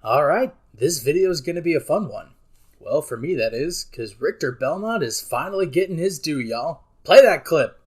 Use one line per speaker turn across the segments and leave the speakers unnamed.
Alright, this video is going to be a fun one. Well, for me that is, because Richter Belmont is finally getting his due, y'all. Play that clip!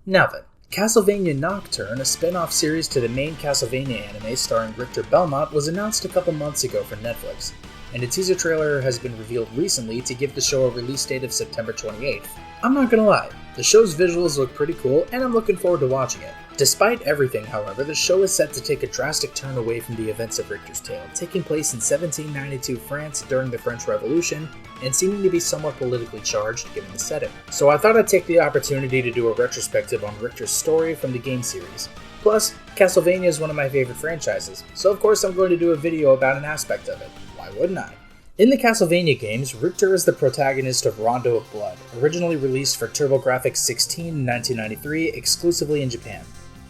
Now then, Castlevania Nocturne, a spin-off series to the main Castlevania anime starring Richter Belmont, was announced a couple months ago for Netflix, and a teaser trailer has been revealed recently to give the show a release date of September 28th. I'm not gonna lie, the show's visuals look pretty cool, and I'm looking forward to watching it. Despite everything, however, the show is set to take a drastic turn away from the events of Richter's tale, taking place in 1792 France during the French Revolution, and seeming to be somewhat politically charged given the setting. So I thought I'd take the opportunity to do a retrospective on Richter's story from the game series. Plus, Castlevania is one of my favorite franchises, so of course I'm going to do a video about an aspect of it. Why wouldn't I? In the Castlevania games, Richter is the protagonist of Rondo of Blood, originally released for TurboGrafx-16 in 1993, exclusively in Japan.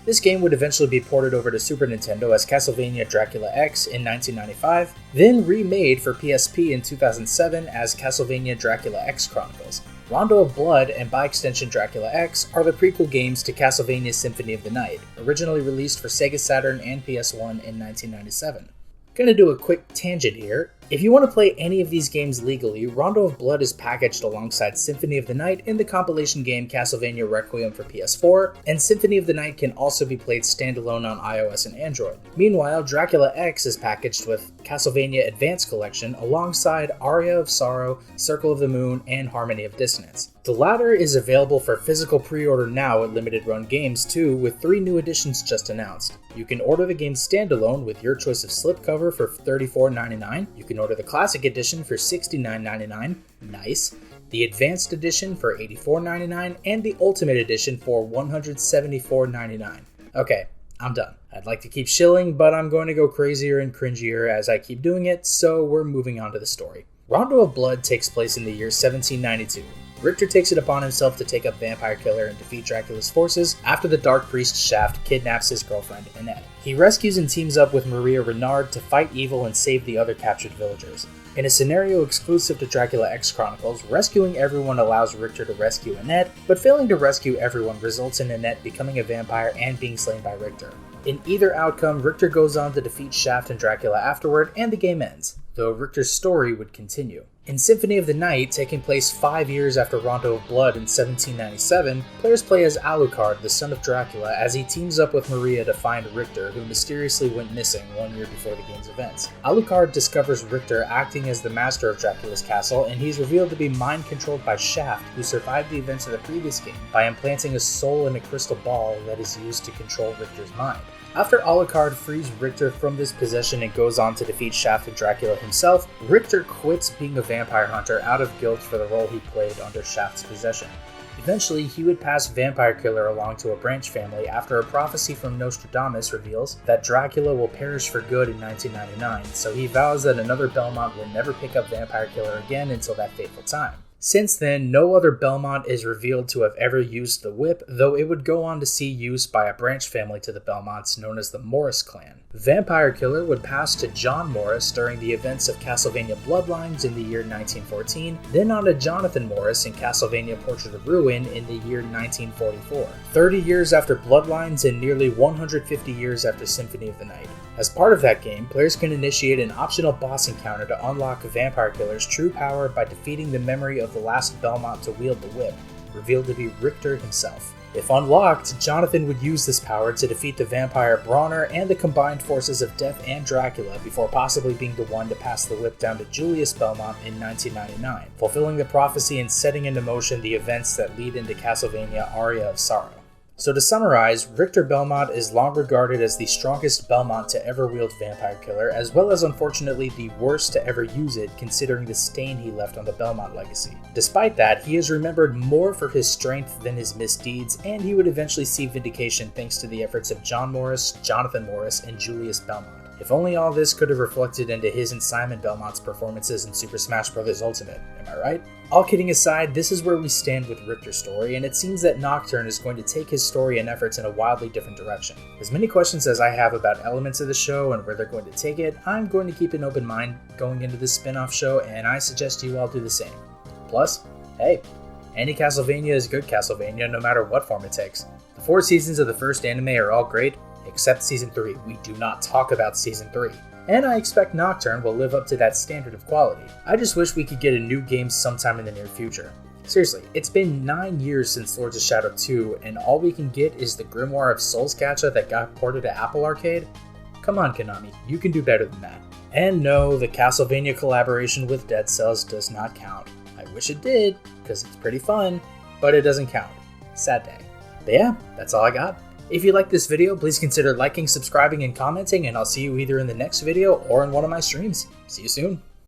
This game would eventually be ported over to Super Nintendo as Castlevania Dracula X in 1995, then remade for PSP in 2007 as Castlevania Dracula X Chronicles. Rondo of Blood, and by extension Dracula X, are the prequel games to Castlevania Symphony of the Night, originally released for Sega Saturn and PS1 in 1997. Gonna do a quick tangent here. If you want to play any of these games legally, Rondo of Blood is packaged alongside Symphony of the Night in the compilation game Castlevania Requiem for PS4, and Symphony of the Night can also be played standalone on iOS and Android. Meanwhile, Dracula X is packaged with Castlevania Advanced Collection alongside Aria of Sorrow, Circle of the Moon, and Harmony of Dissonance. The latter is available for physical pre-order now at Limited Run Games too, with 3 new editions just announced. You can order the game standalone with your choice of slipcover for $34.99. You can order the Classic Edition for $69.99, nice, the Advanced Edition for $84.99, and the Ultimate Edition for $174.99. Okay, I'm done. I'd like to keep shilling, but I'm going to go crazier and cringier as I keep doing it, so we're moving on to the story. Rondo of Blood takes place in the year 1792. Richter takes it upon himself to take up Vampire Killer and defeat Dracula's forces after the Dark Priest Shaft kidnaps his girlfriend, Annette. He rescues and teams up with Maria Renard to fight evil and save the other captured villagers. In a scenario exclusive to Dracula X Chronicles, rescuing everyone allows Richter to rescue Annette, but failing to rescue everyone results in Annette becoming a vampire and being slain by Richter. In either outcome, Richter goes on to defeat Shaft and Dracula afterward, and the game ends, though Richter's story would continue. In Symphony of the Night, taking place 5 years after Rondo of Blood in 1797, players play as Alucard, the son of Dracula, as he teams up with Maria to find Richter, who mysteriously went missing 1 year before the game's events. Alucard discovers Richter acting as the master of Dracula's castle, and he's revealed to be mind-controlled by Shaft, who survived the events of the previous game, by implanting a soul in a crystal ball that is used to control Richter's mind. After Alucard frees Richter from this possession and goes on to defeat Shaft and Dracula himself, Richter quits being a vampire hunter out of guilt for the role he played under Shaft's possession. Eventually, he would pass Vampire Killer along to a branch family after a prophecy from Nostradamus reveals that Dracula will perish for good in 1999, so he vows that another Belmont will never pick up Vampire Killer again until that fateful time. Since then, no other Belmont is revealed to have ever used the whip, though it would go on to see use by a branch family to the Belmonts known as the Morris clan. Vampire Killer would pass to John Morris during the events of Castlevania Bloodlines in the year 1914, then on to Jonathan Morris in Castlevania Portrait of Ruin in the year 1944, 30 years after Bloodlines and nearly 150 years after Symphony of the Night. As part of that game, players can initiate an optional boss encounter to unlock Vampire Killer's true power by defeating the memory of the last Belmont to wield the whip, revealed to be Richter himself. If unlocked, Jonathan would use this power to defeat the vampire Bronner and the combined forces of Death and Dracula before possibly being the one to pass the whip down to Julius Belmont in 1999, fulfilling the prophecy and setting into motion the events that lead into Castlevania Aria of Sorrow. So to summarize, Richter Belmont is long regarded as the strongest Belmont to ever wield Vampire Killer, as well as unfortunately the worst to ever use it considering the stain he left on the Belmont legacy. Despite that, he is remembered more for his strength than his misdeeds, and he would eventually see vindication thanks to the efforts of John Morris, Jonathan Morris, and Julius Belmont. If only all this could have reflected into his and Simon Belmont's performances in Super Smash Bros. Ultimate, am I right? All kidding aside, this is where we stand with Richter's story, and it seems that Nocturne is going to take his story and efforts in a wildly different direction. As many questions as I have about elements of the show and where they're going to take it, I'm going to keep an open mind going into this spin-off show, and I suggest you all do the same. Plus, hey, Any Castlevania is good Castlevania no matter what form it takes. The 4 seasons of the first anime are all great, except Season 3. We do not talk about Season 3. And I expect Nocturne will live up to that standard of quality. I just wish we could get a new game sometime in the near future. Seriously, it's been 9 years since Lords of Shadow 2, and all we can get is the Grimoire of Souls gacha that got ported to Apple Arcade? Come on, Konami, you can do better than that. And no, the Castlevania collaboration with Dead Cells does not count. I wish it did, because it's pretty fun, but it doesn't count. Sad day. But yeah, that's all I got. If you like this video, please consider liking, subscribing, and commenting, and I'll see you either in the next video or in one of my streams. See you soon.